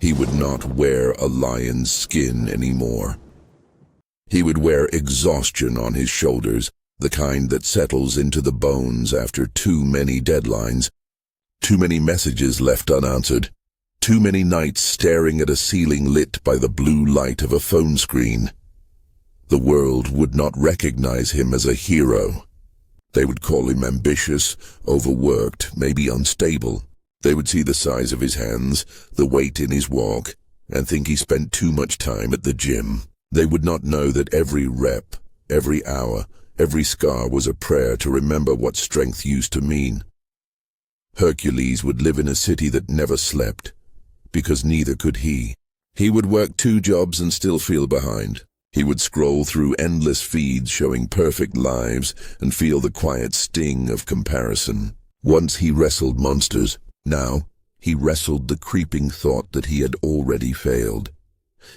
He would not wear a lion's skin anymore. He would wear exhaustion on his shoulders, the kind that settles into the bones after too many deadlines, too many messages left unanswered, too many nights staring at a ceiling lit by the blue light of a phone screen. The world would not recognize him as a hero. They would call him ambitious, overworked, maybe unstable. They would see the size of his hands, the weight in his walk, and think he spent too much time at the gym. They would not know that every rep, every hour, every scar was a prayer to remember what strength used to mean. Hercules would live in a city that never slept, because neither could he. He would work 2 jobs and still feel behind. He would scroll through endless feeds showing perfect lives and feel the quiet sting of comparison. Once he wrestled monsters. Now he wrestled the creeping thought that he had already failed.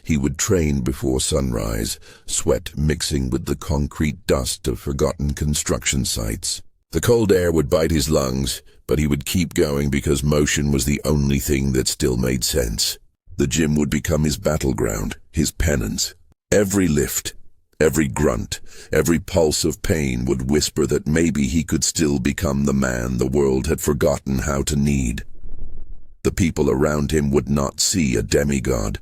He would train before sunrise, sweat mixing with the concrete dust of forgotten construction sites. The cold air would bite his lungs, but he would keep going because motion was the only thing that still made sense. The gym would become his battleground, his penance. Every lift, every grunt, every pulse of pain would whisper that maybe he could still become the man the world had forgotten how to need. The people around him would not see a demigod.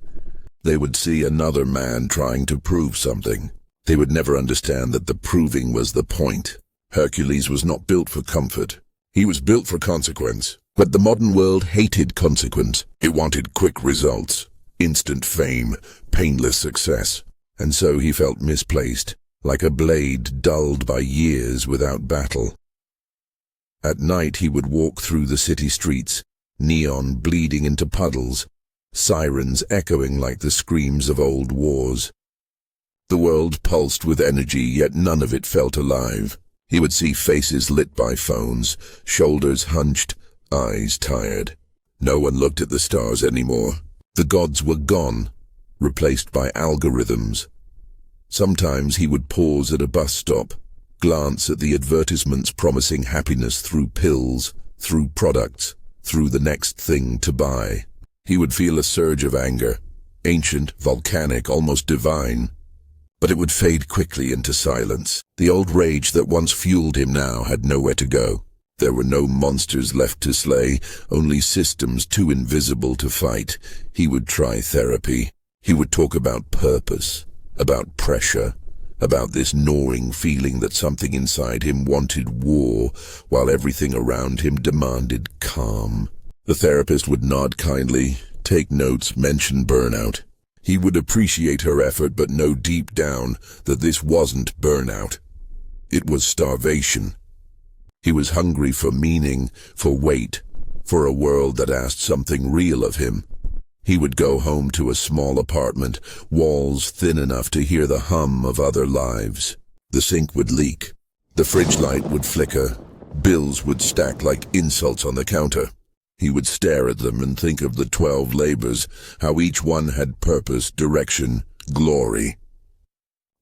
They would see another man trying to prove something. They would never understand that the proving was the point. Hercules was not built for comfort. He was built for consequence. But the modern world hated consequence. It wanted quick results, instant fame, painless success. And so he felt misplaced, like a blade dulled by years without battle. At night he would walk through the city streets, neon bleeding into puddles, sirens echoing like the screams of old wars. The world pulsed with energy, yet none of it felt alive. He would see faces lit by phones, shoulders hunched, eyes tired. No one looked at the stars anymore. The gods were gone, replaced by algorithms. Sometimes he would pause at a bus stop, glance at the advertisements promising happiness through pills, through products, through the next thing to buy. He would feel a surge of anger, ancient, volcanic, almost divine. But it would fade quickly into silence. The old rage that once fueled him now had nowhere to go. There were no monsters left to slay, only systems too invisible to fight. He would try therapy. He would talk about purpose, about pressure, about this gnawing feeling that something inside him wanted war, while everything around him demanded calm. The therapist would nod kindly, take notes, mention burnout. He would appreciate her effort, but know deep down that this wasn't burnout. It was starvation. He was hungry for meaning, for weight, for a world that asked something real of him. He would go home to a small apartment, walls thin enough to hear the hum of other lives. The sink would leak. The fridge light would flicker. Bills would stack like insults on the counter. He would stare at them and think of the 12 labors, how each one had purpose, direction, glory.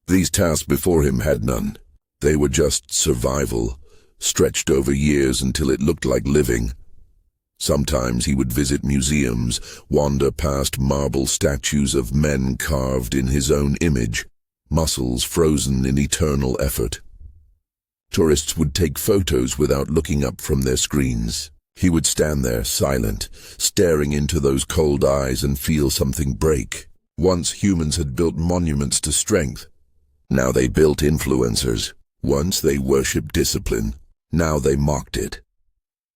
These tasks before him had none. They were just survival, stretched over years until it looked like living. Sometimes he would visit museums, wander past marble statues of men carved in his own image, muscles frozen in eternal effort. Tourists would take photos without looking up from their screens. He would stand there, silent, staring into those cold eyes and feel something break. Once humans had built monuments to strength. Now they built influencers. Once they worshipped discipline. Now they mocked it.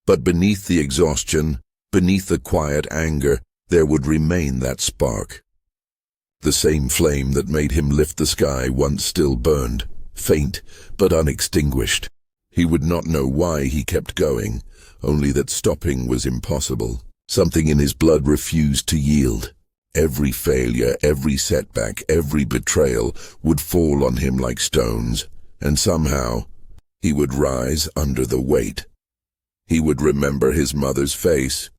But beneath the exhaustion, beneath the quiet anger, there would remain that spark. The same flame that made him lift the sky once still burned, faint but unextinguished. He would not know why he kept going, only that stopping was impossible. Something in his blood refused to yield. Every failure, every setback, every betrayal would fall on him like stones, and somehow he would rise under the weight. He would remember his mother's face,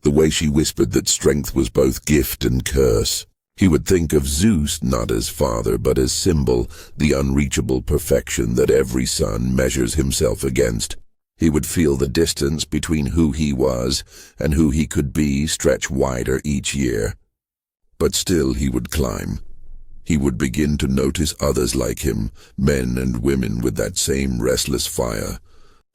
the way she whispered that strength was both gift and curse. He would think of Zeus not as father but as symbol, the unreachable perfection that every son measures himself against. He would feel the distance between who he was and who he could be stretch wider each year. But still he would climb. He would begin to notice others like him, men and women with that same restless fire.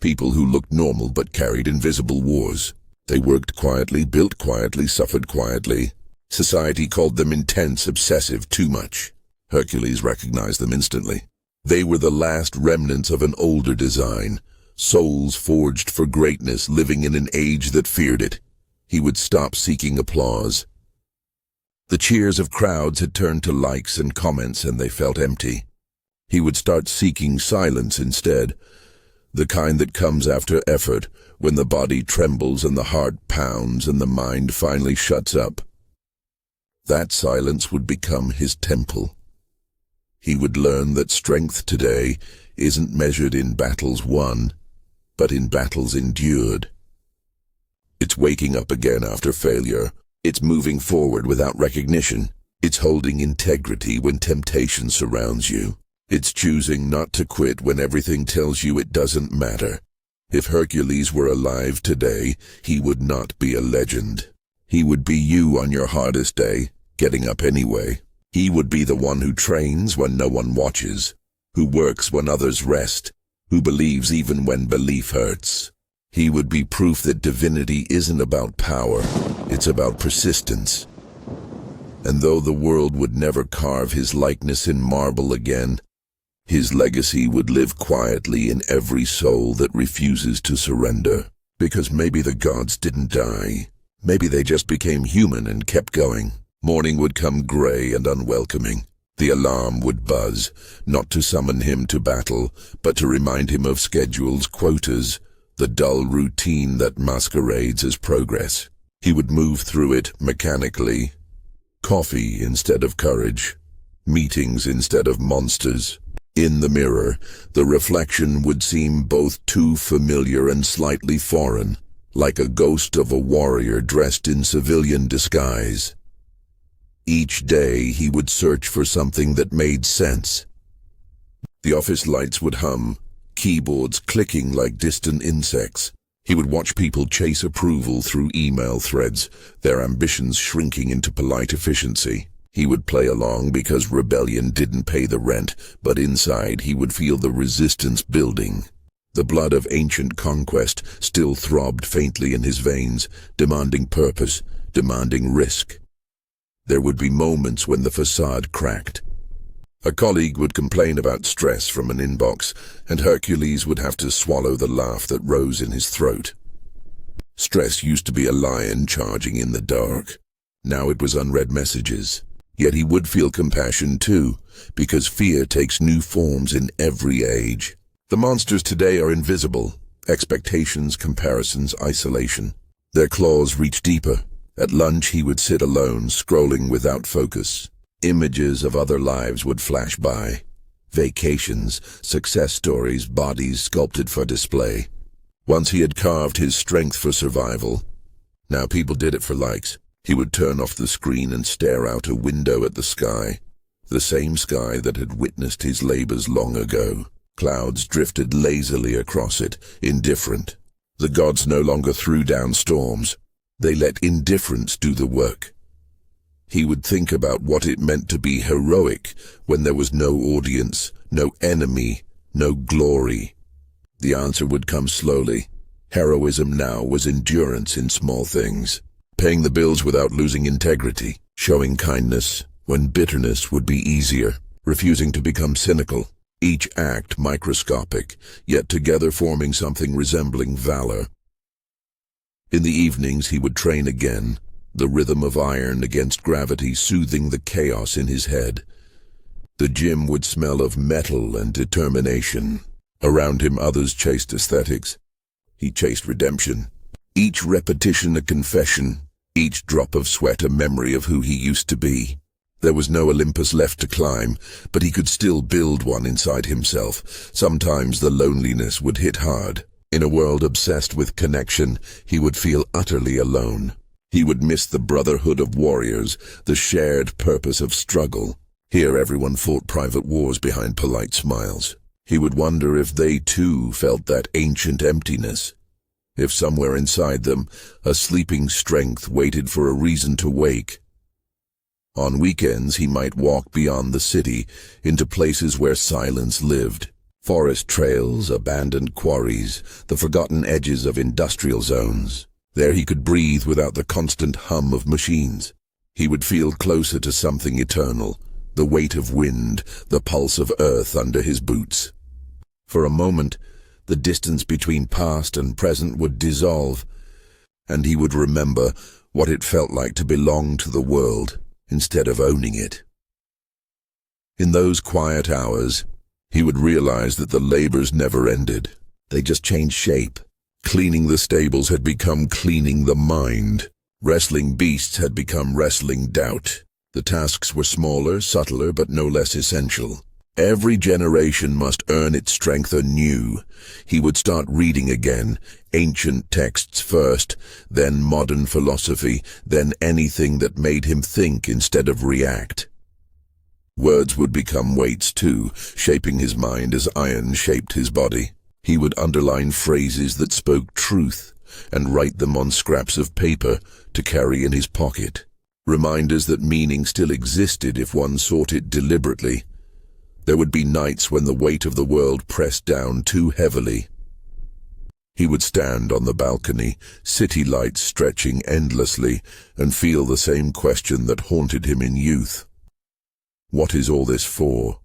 People who looked normal but carried invisible wars. They worked quietly, built quietly, suffered quietly. Society called them intense, obsessive, too much. Hercules recognized them instantly. They were the last remnants of an older design, souls forged for greatness, living in an age that feared it. He would stop seeking applause. The cheers of crowds had turned to likes and comments, and they felt empty. He would start seeking silence instead, the kind that comes after effort, when the body trembles and the heart pounds and the mind finally shuts up. That silence would become his temple. He would learn that strength today isn't measured in battles won, but in battles endured. It's waking up again after failure. It's moving forward without recognition. It's holding integrity when temptation surrounds you. It's choosing not to quit when everything tells you it doesn't matter. If Hercules were alive today, he would not be a legend. He would be you on your hardest day, getting up anyway. He would be the one who trains when no one watches, who works when others rest, who believes even when belief hurts. He would be proof that divinity isn't about power, it's about persistence. And though the world would never carve his likeness in marble again, his legacy would live quietly in every soul that refuses to surrender. Because maybe the gods didn't die. Maybe they just became human and kept going. Morning would come gray and unwelcoming. The alarm would buzz, not to summon him to battle, but to remind him of schedules, quotas, the dull routine that masquerades as progress. He would move through it mechanically. Coffee instead of courage. Meetings instead of monsters. In the mirror, the reflection would seem both too familiar and slightly foreign, like a ghost of a warrior dressed in civilian disguise. Each day he would search for something that made sense. The office lights would hum, keyboards clicking like distant insects. He would watch people chase approval through email threads, their ambitions shrinking into polite efficiency. He would play along because rebellion didn't pay the rent, but inside he would feel the resistance building. The blood of ancient conquest still throbbed faintly in his veins, demanding purpose, demanding risk. There would be moments when the facade cracked. A colleague would complain about stress from an inbox, and Hercules would have to swallow the laugh that rose in his throat. Stress used to be a lion charging in the dark. Now it was unread messages. Yet he would feel compassion too, because fear takes new forms in every age. The monsters today are invisible. Expectations, comparisons, isolation. Their claws reach deeper. At lunch he would sit alone, scrolling without focus. Images of other lives would flash by. Vacations, success stories, bodies sculpted for display. Once he had carved his strength for survival. Now people did it for likes. He would turn off the screen and stare out a window at the sky. The same sky that had witnessed his labors long ago. Clouds drifted lazily across it, indifferent. The gods no longer threw down storms. They let indifference do the work. He would think about what it meant to be heroic when there was no audience, no enemy, no glory. The answer would come slowly. Heroism now was endurance in small things. Paying the bills without losing integrity, showing kindness when bitterness would be easier, refusing to become cynical, each act microscopic, yet together forming something resembling valor. In the evenings he would train again, the rhythm of iron against gravity soothing the chaos in his head. The gym would smell of metal and determination. Around him others chased aesthetics. He chased redemption. Each repetition a confession. Each drop of sweat a memory of who he used to be. There was no Olympus left to climb, but he could still build one inside himself. Sometimes the loneliness would hit hard. In a world obsessed with connection, he would feel utterly alone. He would miss the brotherhood of warriors, the shared purpose of struggle. Here everyone fought private wars behind polite smiles. He would wonder if they too felt that ancient emptiness. If somewhere inside them, a sleeping strength waited for a reason to wake. On weekends, he might walk beyond the city into places where silence lived. Forest trails, abandoned quarries, the forgotten edges of industrial zones. There he could breathe without the constant hum of machines. He would feel closer to something eternal, the weight of wind, the pulse of earth under his boots. For a moment, the distance between past and present would dissolve, and he would remember what it felt like to belong to the world instead of owning it. In those quiet hours, he would realize that the labors never ended. They just changed shape. Cleaning the stables had become cleaning the mind. Wrestling beasts had become wrestling doubt. The tasks were smaller, subtler, but no less essential. Every generation must earn its strength anew. He would start reading again, ancient texts first, then modern philosophy, then anything that made him think instead of react. Words would become weights too, shaping his mind as iron shaped his body. He would underline phrases that spoke truth and write them on scraps of paper to carry in his pocket. Reminders that meaning still existed if one sought it deliberately. There would be nights when the weight of the world pressed down too heavily. He would stand on the balcony, city lights stretching endlessly, and feel the same question that haunted him in youth. What is all this for?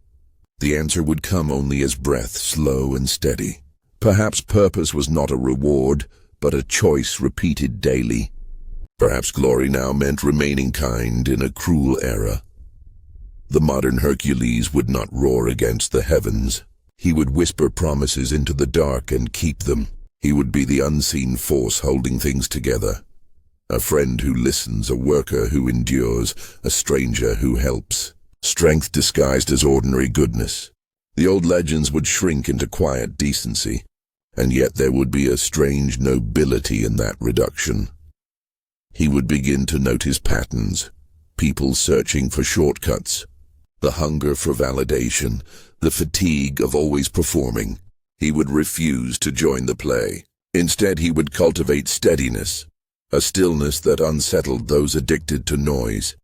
The answer would come only as breath, slow and steady. Perhaps purpose was not a reward, but a choice repeated daily. Perhaps glory now meant remaining kind in a cruel era. The modern Hercules would not roar against the heavens. He would whisper promises into the dark and keep them. He would be the unseen force holding things together. A friend who listens, a worker who endures, a stranger who helps. Strength disguised as ordinary goodness. The old legends would shrink into quiet decency, and yet there would be a strange nobility in that reduction. He would begin to notice patterns, people searching for shortcuts, the hunger for validation, the fatigue of always performing. He would refuse to join the play. Instead, he would cultivate steadiness, a stillness that unsettled those addicted to noise.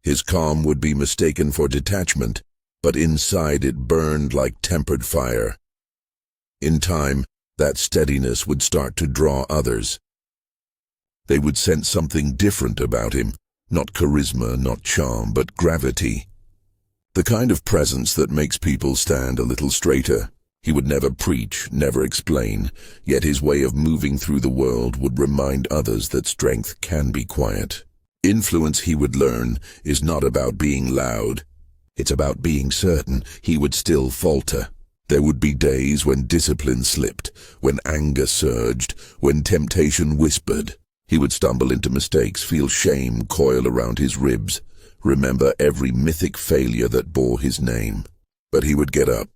His calm would be mistaken for detachment, but inside it burned like tempered fire. In time, that steadiness would start to draw others. They would sense something different about him, not charisma, not charm, but gravity. The kind of presence that makes people stand a little straighter. He would never preach, never explain, yet his way of moving through the world would remind others that strength can be quiet. Influence, he would learn, is not about being loud. It's about being certain. He would still falter. There would be days when discipline slipped, when anger surged, when temptation whispered. He would stumble into mistakes, feel shame coil around his ribs, remember every mythic failure that bore his name. But he would get up.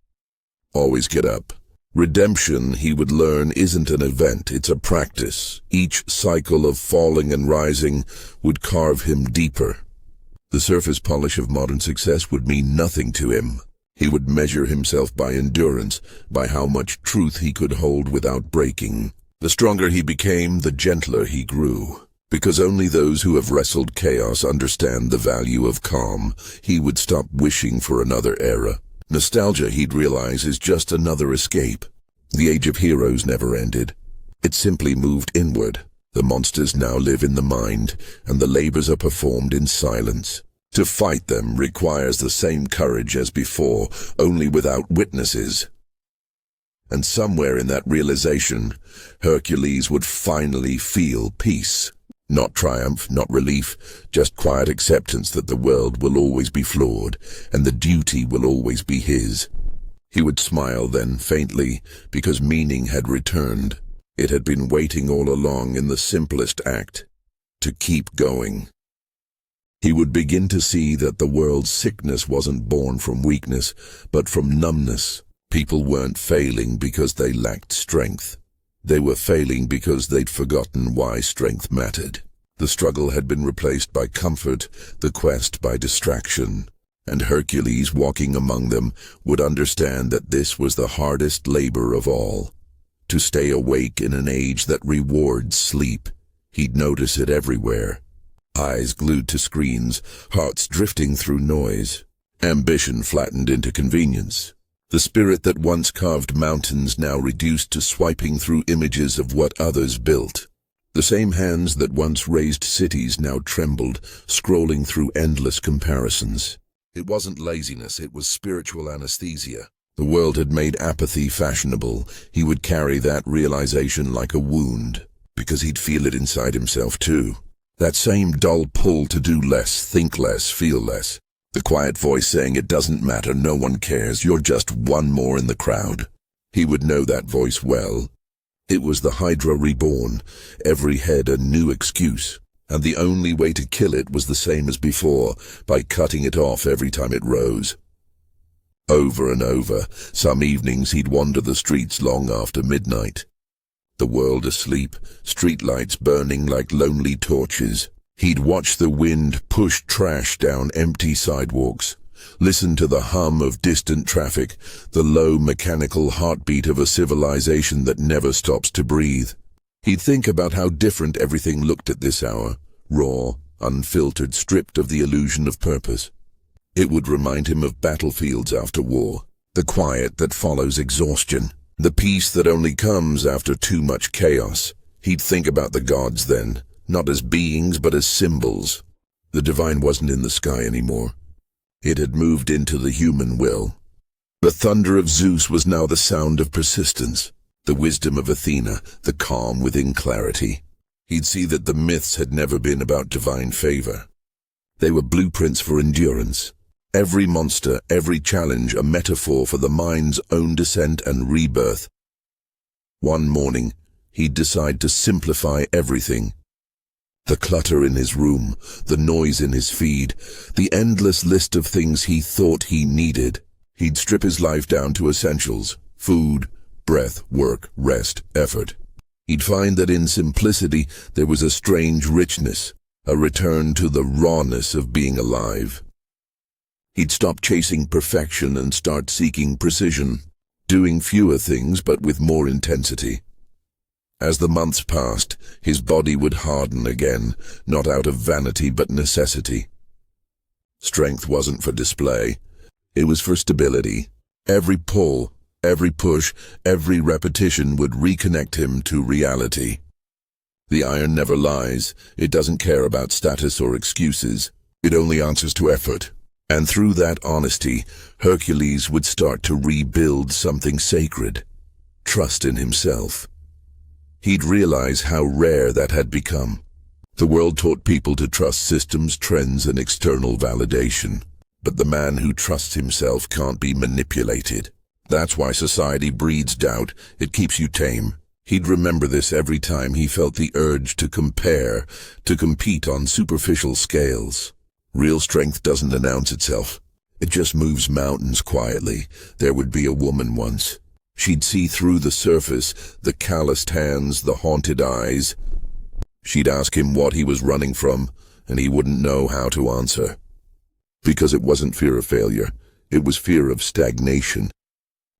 Always get up. Redemption, he would learn, isn't an event, it's a practice. Each cycle of falling and rising would carve him deeper. The surface polish of modern success would mean nothing to him. He would measure himself by endurance, by how much truth he could hold without breaking. The stronger he became, the gentler he grew. Because only those who have wrestled chaos understand the value of calm, he would stop wishing for another era. Nostalgia, he'd realize, is just another escape. The age of heroes never ended. It simply moved inward. The monsters now live in the mind, and the labors are performed in silence. To fight them requires the same courage as before, only without witnesses. And somewhere in that realization, Hercules would finally feel peace. Not triumph, not relief, just quiet acceptance that the world will always be flawed, and the duty will always be his. He would smile then, faintly, because meaning had returned. It had been waiting all along in the simplest act, to keep going. He would begin to see that the world's sickness wasn't born from weakness, but from numbness. People weren't failing because they lacked strength. They were failing because they'd forgotten why strength mattered. The struggle had been replaced by comfort, the quest by distraction. And Hercules, walking among them, would understand that this was the hardest labor of all. To stay awake in an age that rewards sleep. He'd notice it everywhere. Eyes glued to screens, hearts drifting through noise. Ambition flattened into convenience. The spirit that once carved mountains now reduced to swiping through images of what others built. The same hands that once raised cities now trembled, scrolling through endless comparisons. It wasn't laziness, it was spiritual anesthesia. The world had made apathy fashionable. He would carry that realization like a wound, because he'd feel it inside himself too. That same dull pull to do less, think less, feel less. The quiet voice saying it doesn't matter, no one cares, you're just one more in the crowd. He would know that voice well. It was the Hydra reborn, every head a new excuse, and the only way to kill it was the same as before, by cutting it off every time it rose. Over and over, some evenings he'd wander the streets long after midnight. The world asleep, streetlights burning like lonely torches. He'd watch the wind push trash down empty sidewalks, listen to the hum of distant traffic, the low mechanical heartbeat of a civilization that never stops to breathe. He'd think about how different everything looked at this hour, raw, unfiltered, stripped of the illusion of purpose. It would remind him of battlefields after war, the quiet that follows exhaustion. The peace that only comes after too much chaos. He'd think about the gods then, not as beings but as symbols. The divine wasn't in the sky anymore. It had moved into the human will. The thunder of Zeus was now the sound of persistence, the wisdom of Athena, the calm within clarity. He'd see that the myths had never been about divine favor. They were blueprints for endurance. Every monster, every challenge, a metaphor for the mind's own descent and rebirth. One morning, he'd decide to simplify everything. The clutter in his room, the noise in his feed, the endless list of things he thought he needed. He'd strip his life down to essentials: food, breath, work, rest, effort. He'd find that in simplicity there was a strange richness, a return to the rawness of being alive. He'd stop chasing perfection and start seeking precision, doing fewer things but with more intensity. As the months passed, his body would harden again, not out of vanity but necessity. Strength wasn't for display, it was for stability. Every pull, every push, every repetition would reconnect him to reality. The iron never lies, it doesn't care about status or excuses, it only answers to effort. And through that honesty, Hercules would start to rebuild something sacred: trust in himself. He'd realize how rare that had become. The world taught people to trust systems, trends, and external validation. But the man who trusts himself can't be manipulated. That's why society breeds doubt. It keeps you tame. He'd remember this every time he felt the urge to compare, to compete on superficial scales. Real strength doesn't announce itself. It just moves mountains quietly. There would be a woman once. She'd see through the surface, the calloused hands, the haunted eyes. She'd ask him what he was running from, and he wouldn't know how to answer. Because it wasn't fear of failure, it was fear of stagnation.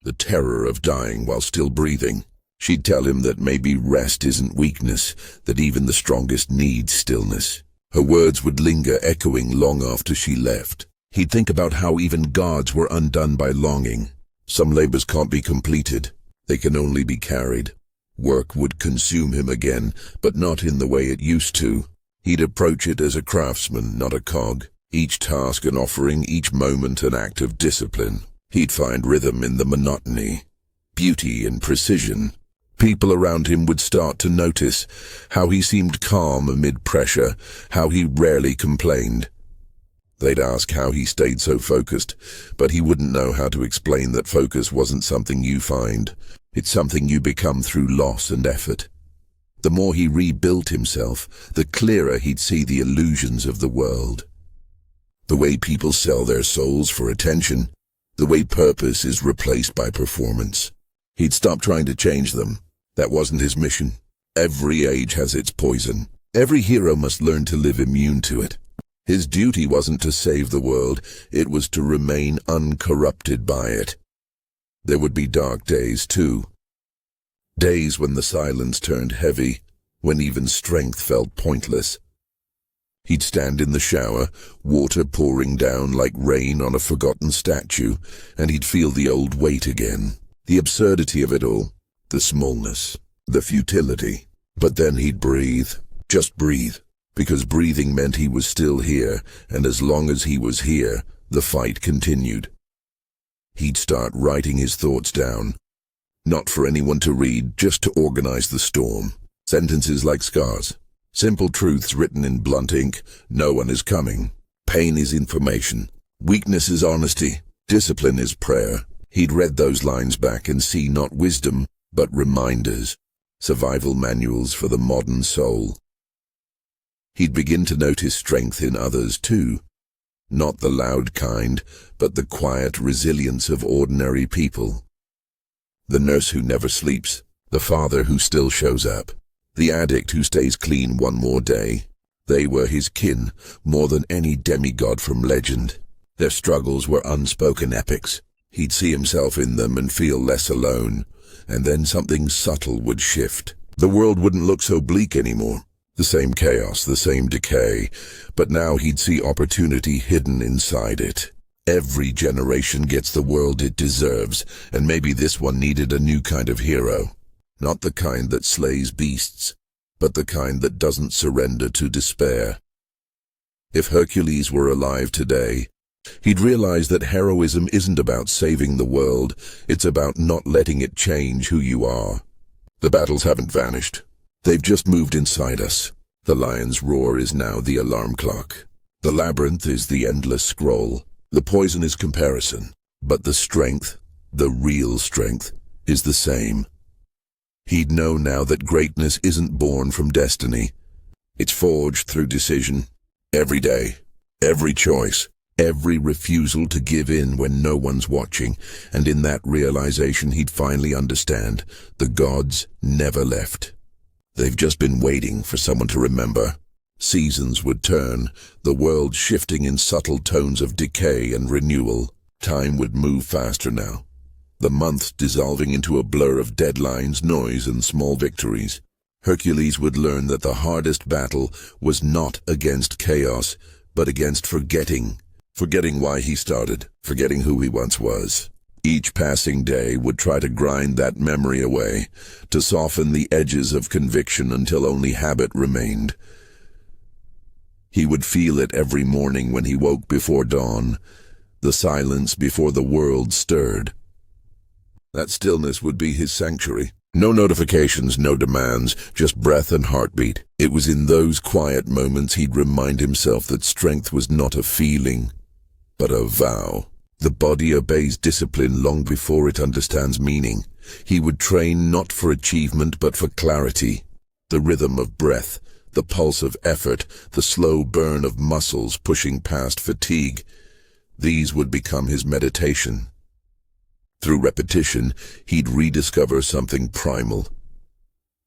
The terror of dying while still breathing. She'd tell him that maybe rest isn't weakness, that even the strongest need stillness. Her words would linger, echoing long after she left. He'd think about how even gods were undone by longing. Some labors can't be completed. They can only be carried. Work would consume him again, but not in the way it used to. He'd approach it as a craftsman, not a cog. Each task an offering, each moment an act of discipline. He'd find rhythm in the monotony, beauty in precision. People around him would start to notice how he seemed calm amid pressure, how he rarely complained. They'd ask how he stayed so focused, but he wouldn't know how to explain that focus wasn't something you find. It's something you become through loss and effort. The more he rebuilt himself, the clearer he'd see the illusions of the world. The way people sell their souls for attention, the way purpose is replaced by performance. He'd stop trying to change them. That wasn't his mission. Every age has its poison. Every hero must learn to live immune to it. His duty wasn't to save the world, it was to remain uncorrupted by it. There would be dark days, too. Days when the silence turned heavy, when even strength felt pointless. He'd stand in the shower, water pouring down like rain on a forgotten statue, and he'd feel the old weight again. The absurdity of it all, the smallness, the futility. But then he'd breathe, just breathe, because breathing meant he was still here, and as long as he was here, the fight continued. He'd start writing his thoughts down, not for anyone to read, just to organize the storm. Sentences like scars. Simple truths written in blunt ink. No one is coming. Pain is information. Weakness is honesty. Discipline is prayer. He'd read those lines back and see not wisdom, but reminders. Survival manuals for the modern soul. He'd begin to notice strength in others too. Not the loud kind, but the quiet resilience of ordinary people. The nurse who never sleeps. The father who still shows up. The addict who stays clean one more day. They were his kin, more than any demigod from legend. Their struggles were unspoken epics. He'd see himself in them and feel less alone, and then something subtle would shift. The world wouldn't look so bleak anymore. The same chaos, the same decay, but now he'd see opportunity hidden inside it. Every generation gets the world it deserves, and maybe this one needed a new kind of hero. Not the kind that slays beasts, but the kind that doesn't surrender to despair. If Hercules were alive today, he'd realize that heroism isn't about saving the world, it's about not letting it change who you are. The battles haven't vanished. They've just moved inside us. The lion's roar is now the alarm clock. The labyrinth is the endless scroll. The poison is comparison. But the strength, the real strength, is the same. He'd know now that greatness isn't born from destiny. It's forged through decision. Every day, every choice, every refusal to give in when no one's watching. And in that realization he'd finally understand, the gods never left. They've just been waiting for someone to remember. Seasons would turn, the world shifting in subtle tones of decay and renewal. Time would move faster now. The months dissolving into a blur of deadlines, noise, and small victories. Hercules would learn that the hardest battle was not against chaos, but against forgetting. Forgetting why he started, forgetting who he once was. Each passing day would try to grind that memory away, to soften the edges of conviction until only habit remained. He would feel it every morning when he woke before dawn, the silence before the world stirred. That stillness would be his sanctuary. No notifications, no demands, just breath and heartbeat. It was in those quiet moments he'd remind himself that strength was not a feeling, but a vow. The body obeys discipline long before it understands meaning. He would train not for achievement but for clarity. The rhythm of breath, the pulse of effort, the slow burn of muscles pushing past fatigue. These would become his meditation. Through repetition, he'd rediscover something primal.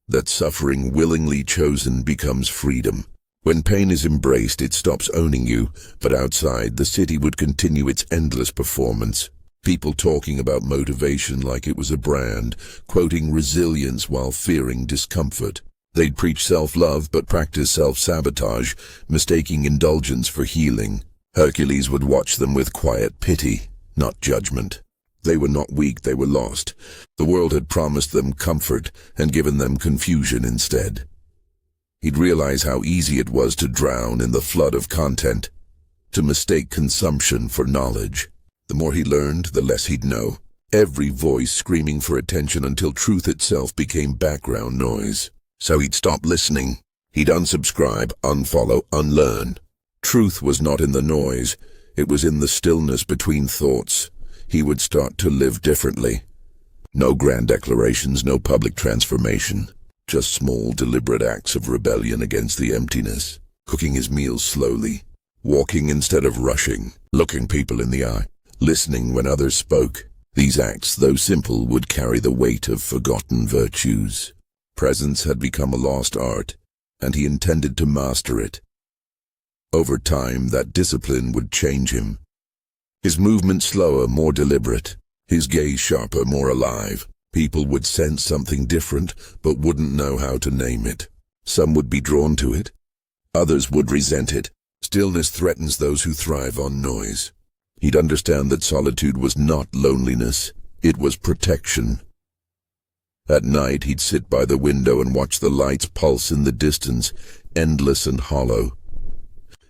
That suffering willingly chosen becomes freedom. When pain is embraced, it stops owning you, but outside, the city would continue its endless performance. People talking about motivation like it was a brand, quoting resilience while fearing discomfort. They'd preach self-love but practice self-sabotage, mistaking indulgence for healing. Hercules would watch them with quiet pity, not judgment. They were not weak, they were lost. The world had promised them comfort and given them confusion instead. He'd realize how easy it was to drown in the flood of content, to mistake consumption for knowledge. The more he learned, the less he'd know. Every voice screaming for attention until truth itself became background noise. So he'd stop listening. He'd unsubscribe, unfollow, unlearn. Truth was not in the noise, it was in the stillness between thoughts. He would start to live differently. No grand declarations, no public transformation. Just small, deliberate acts of rebellion against the emptiness. Cooking his meals slowly. Walking instead of rushing. Looking people in the eye. Listening when others spoke. These acts, though simple, would carry the weight of forgotten virtues. Presence had become a lost art, and he intended to master it. Over time, that discipline would change him. His movement slower, more deliberate. His gaze sharper, more alive. People would sense something different, but wouldn't know how to name it. Some would be drawn to it. Others would resent it. Stillness threatens those who thrive on noise. He'd understand that solitude was not loneliness, it was protection. At night he'd sit by the window and watch the lights pulse in the distance, endless and hollow.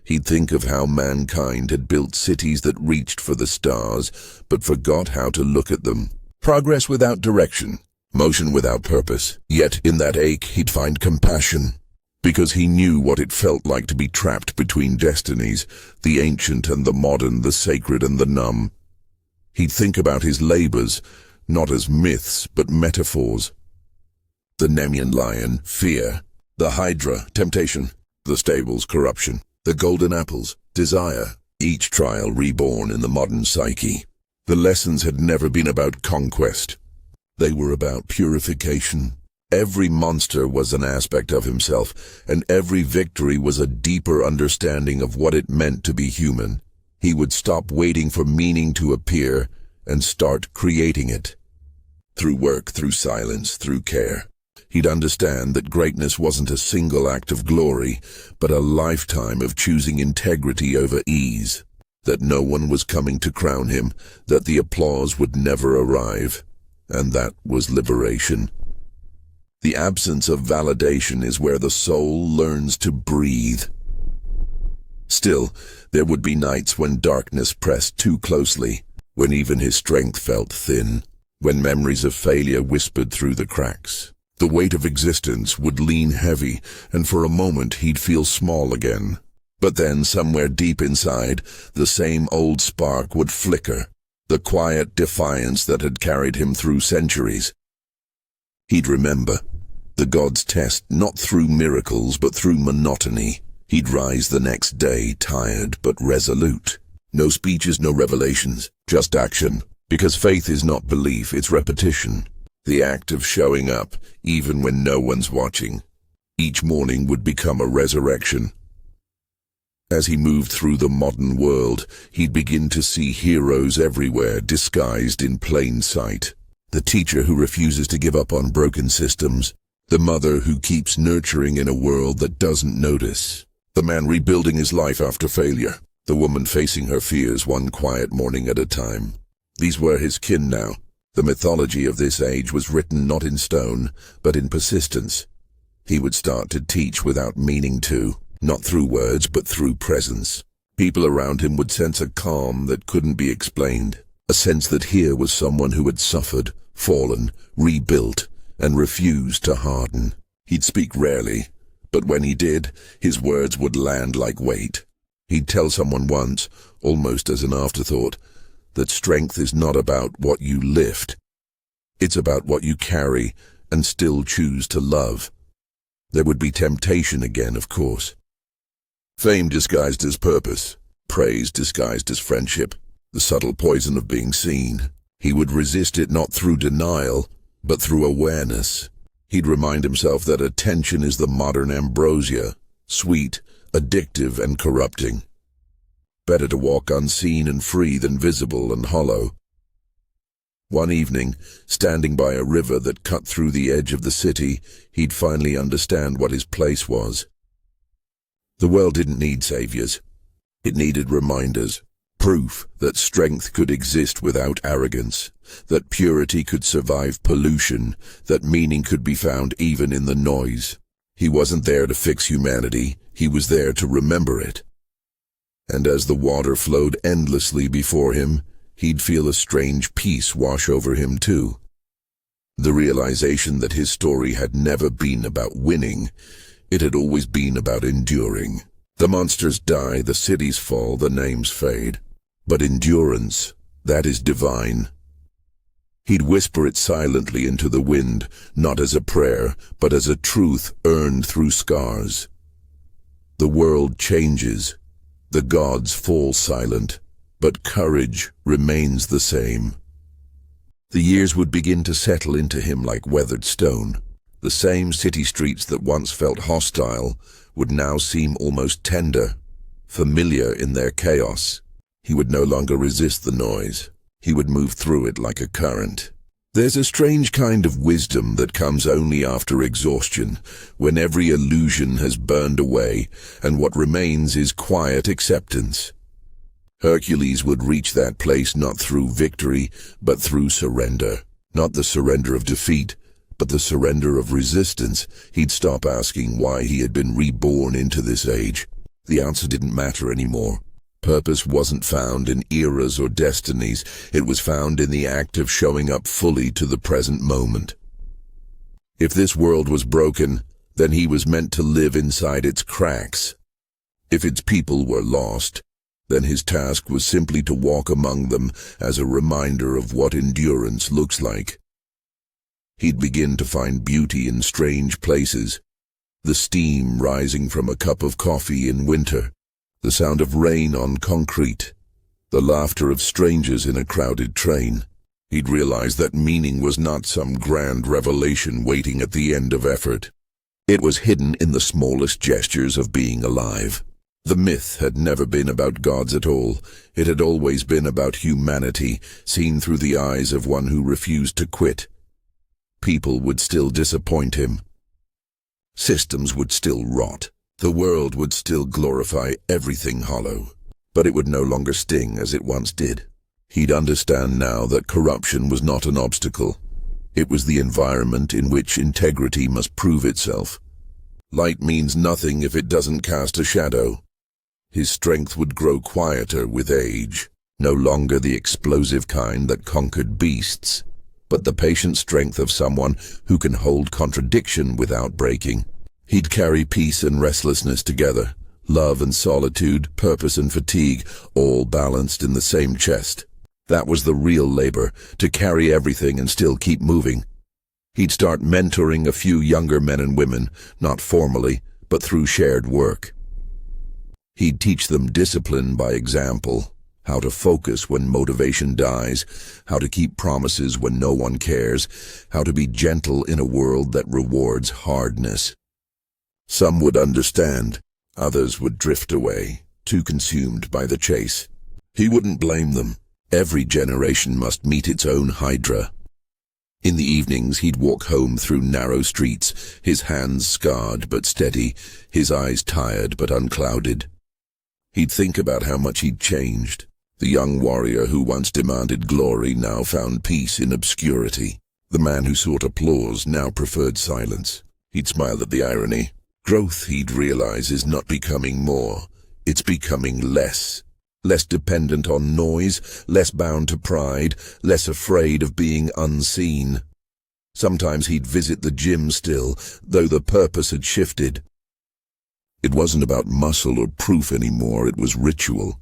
He'd think of how mankind had built cities that reached for the stars, but forgot how to look at them. Progress without direction, motion without purpose. Yet in that ache he'd find compassion, because he knew what it felt like to be trapped between destinies, the ancient and the modern, the sacred and the numb. He'd think about his labors, not as myths, but metaphors. The Nemean lion, fear. The Hydra, temptation. The stables, corruption. The golden apples, desire. Each trial reborn in the modern psyche. The lessons had never been about conquest. They were about purification. Every monster was an aspect of himself, and every victory was a deeper understanding of what it meant to be human. He would stop waiting for meaning to appear and start creating it. Through work, through silence, through care. He'd understand that greatness wasn't a single act of glory, but a lifetime of choosing integrity over ease. That no one was coming to crown him, that the applause would never arrive. And that was liberation. The absence of validation is where the soul learns to breathe. Still, there would be nights when darkness pressed too closely, when even his strength felt thin, when memories of failure whispered through the cracks. The weight of existence would lean heavy, and for a moment he'd feel small again. But then, somewhere deep inside, the same old spark would flicker, the quiet defiance that had carried him through centuries. He'd remember. The gods test not through miracles, but through monotony. He'd rise the next day, tired but resolute. No speeches, no revelations, just action. Because faith is not belief, it's repetition. The act of showing up, even when no one's watching. Each morning would become a resurrection. As he moved through the modern world, he'd begin to see heroes everywhere, disguised in plain sight. The teacher who refuses to give up on broken systems. The mother who keeps nurturing in a world that doesn't notice. The man rebuilding his life after failure. The woman facing her fears one quiet morning at a time. These were his kin now. The mythology of this age was written not in stone, but in persistence. He would start to teach without meaning to, not through words, but through presence. People around him would sense a calm that couldn't be explained, a sense that here was someone who had suffered, fallen, rebuilt, and refused to harden. He'd speak rarely, but when he did, his words would land like weight. He'd tell someone once, almost as an afterthought, that strength is not about what you lift. It's about what you carry and still choose to love. There would be temptation again, of course. Fame disguised as purpose, praise disguised as friendship, the subtle poison of being seen. He would resist it not through denial, but through awareness. He'd remind himself that attention is the modern ambrosia, sweet, addictive, and corrupting. Better to walk unseen and free than visible and hollow. One evening, standing by a river that cut through the edge of the city, he'd finally understand what his place was. The world didn't need saviors. It needed reminders, proof that strength could exist without arrogance, that purity could survive pollution, that meaning could be found even in the noise. He wasn't there to fix humanity, he was there to remember it. And as the water flowed endlessly before him, he'd feel a strange peace wash over him too. The realization that his story had never been about winning, it had always been about enduring. The monsters die, the cities fall, the names fade. But endurance, that is divine. He'd whisper it silently into the wind, not as a prayer, but as a truth earned through scars. The world changes. The gods fall silent, but courage remains the same. The years would begin to settle into him like weathered stone. The same city streets that once felt hostile would now seem almost tender, familiar in their chaos. He would no longer resist the noise. He would move through it like a current. There's a strange kind of wisdom that comes only after exhaustion, when every illusion has burned away, and what remains is quiet acceptance. Hercules would reach that place not through victory, but through surrender. Not the surrender of defeat, but the surrender of resistance. He'd stop asking why he had been reborn into this age. The answer didn't matter anymore. Purpose wasn't found in eras or destinies. It was found in the act of showing up fully to the present moment. If this world was broken, then he was meant to live inside its cracks. If its people were lost, then his task was simply to walk among them as a reminder of what endurance looks like. He'd begin to find beauty in strange places. The steam rising from a cup of coffee in winter, the sound of rain on concrete, the laughter of strangers in a crowded train. He'd realized that meaning was not some grand revelation waiting at the end of effort. It was hidden in the smallest gestures of being alive. The myth had never been about gods at all. It had always been about humanity, seen through the eyes of one who refused to quit. People would still disappoint him. Systems would still rot. The world would still glorify everything hollow. But it would no longer sting as it once did. He'd understand now that corruption was not an obstacle. It was the environment in which integrity must prove itself. Light means nothing if it doesn't cast a shadow. His strength would grow quieter with age, no longer the explosive kind that conquered beasts, but the patient strength of someone who can hold contradiction without breaking. He'd carry peace and restlessness together, love and solitude, purpose and fatigue, all balanced in the same chest. That was the real labor, to carry everything and still keep moving. He'd start mentoring a few younger men and women, not formally, but through shared work. He'd teach them discipline by example, how to focus when motivation dies, how to keep promises when no one cares, how to be gentle in a world that rewards hardness. Some would understand, others would drift away, too consumed by the chase. He wouldn't blame them. Every generation must meet its own hydra. In the evenings he'd walk home through narrow streets, his hands scarred but steady, his eyes tired but unclouded. He'd think about how much he'd changed. The young warrior who once demanded glory now found peace in obscurity. The man who sought applause now preferred silence. He'd smile at the irony. Growth, he'd realize, is not becoming more. It's becoming less. Less dependent on noise, less bound to pride, less afraid of being unseen. Sometimes he'd visit the gym still, though the purpose had shifted. It wasn't about muscle or proof anymore, it was ritual.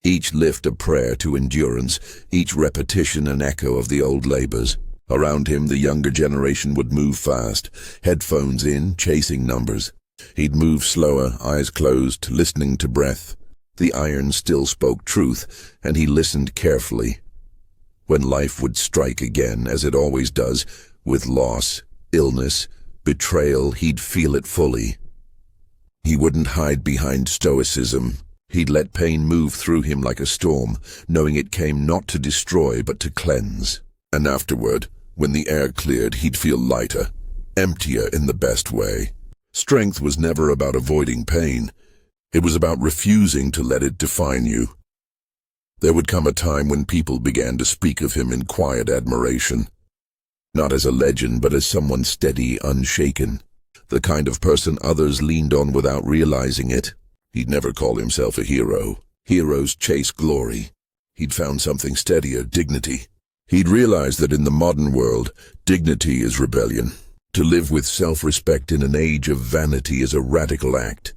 Each lift a prayer to endurance, each repetition an echo of the old labors. Around him the younger generation would move fast, headphones in, chasing numbers. He'd move slower, eyes closed, listening to breath. The iron still spoke truth, and he listened carefully. When life would strike again, as it always does, with loss, illness, betrayal, he'd feel it fully. He wouldn't hide behind stoicism. He'd let pain move through him like a storm, knowing it came not to destroy but to cleanse. And afterward, when the air cleared, he'd feel lighter, emptier in the best way. Strength was never about avoiding pain. It was about refusing to let it define you. There would come a time when people began to speak of him in quiet admiration. Not as a legend, but as someone steady, unshaken. The kind of person others leaned on without realizing it. He'd never call himself a hero. Heroes chase glory. He'd found something steadier, dignity. He'd realized that in the modern world, dignity is rebellion. To live with self-respect in an age of vanity is a radical act.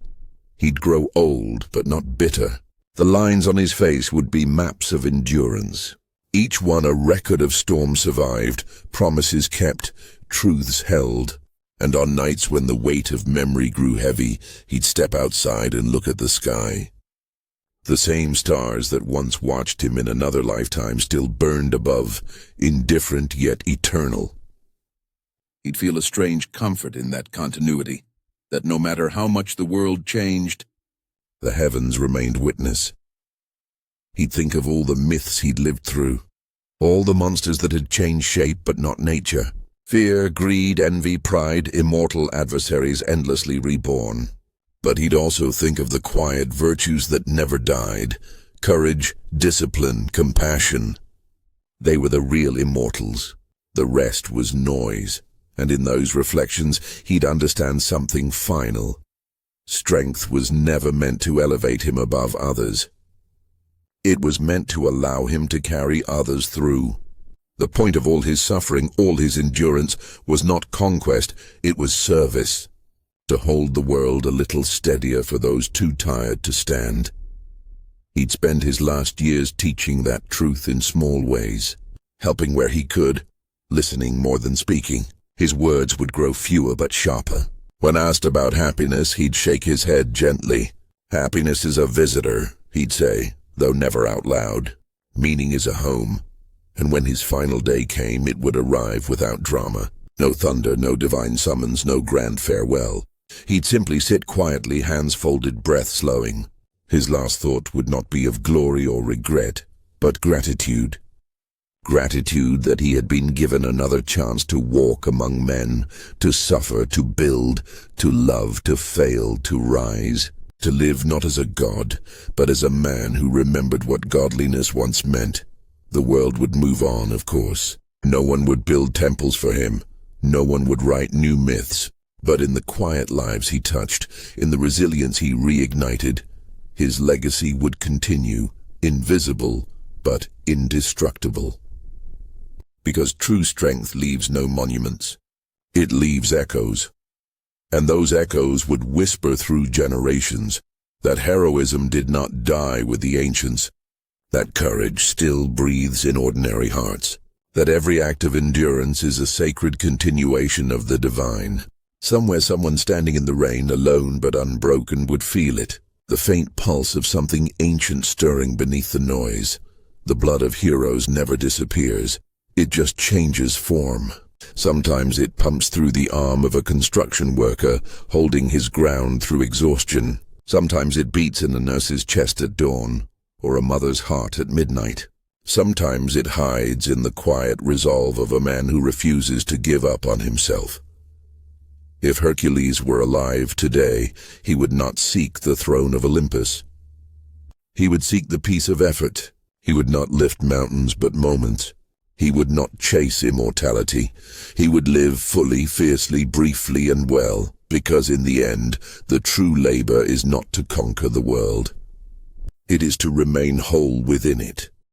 He'd grow old, but not bitter. The lines on his face would be maps of endurance. Each one a record of storms survived, promises kept, truths held. And on nights when the weight of memory grew heavy, he'd step outside and look at the sky. The same stars that once watched him in another lifetime still burned above, indifferent yet eternal. He'd feel a strange comfort in that continuity, that no matter how much the world changed, the heavens remained witness. He'd think of all the myths he'd lived through, All the monsters that had changed shape but not nature. Fear, greed, envy, pride, immortal adversaries endlessly reborn. But he'd also think of the quiet virtues that never died. Courage, discipline, compassion. They were the real immortals. The rest was noise. And in those reflections, he'd understand something final. Strength was never meant to elevate him above others. It was meant to allow him to carry others through. The point of all his suffering, all his endurance, was not conquest, it was service. To hold the world a little steadier for those too tired to stand. He'd spend his last years teaching that truth in small ways, helping where he could, listening more than speaking. His words would grow fewer but sharper. When asked about happiness, he'd shake his head gently. Happiness is a visitor, he'd say, though never out loud. Meaning is a home. And when his final day came, it would arrive without drama. No thunder, no divine summons, no grand farewell. He'd simply sit quietly, hands folded, breath slowing. His last thought would not be of glory or regret, but gratitude. Gratitude that he had been given another chance to walk among men, to suffer, to build, to love, to fail, to rise, to live not as a god, but as a man who remembered what godliness once meant. The world would move on, of course. No one would build temples for him. No one would write new myths. But in the quiet lives he touched, in the resilience he reignited, his legacy would continue, invisible, but indestructible. Because true strength leaves no monuments. It leaves echoes. And those echoes would whisper through generations that heroism did not die with the ancients, that courage still breathes in ordinary hearts, that every act of endurance is a sacred continuation of the divine. Somewhere someone standing in the rain, alone but unbroken, would feel it, the faint pulse of something ancient stirring beneath the noise. The blood of heroes never disappears. It just changes form. Sometimes it pumps through the arm of a construction worker, holding his ground through exhaustion. Sometimes it beats in a nurse's chest at dawn, or a mother's heart at midnight. Sometimes it hides in the quiet resolve of a man who refuses to give up on himself. If Hercules were alive today, he would not seek the throne of Olympus. He would seek the peace of effort. He would not lift mountains but moments. He would not chase immortality. He would live fully, fiercely, briefly, and well, because in the end, the true labor is not to conquer the world. It is to remain whole within it.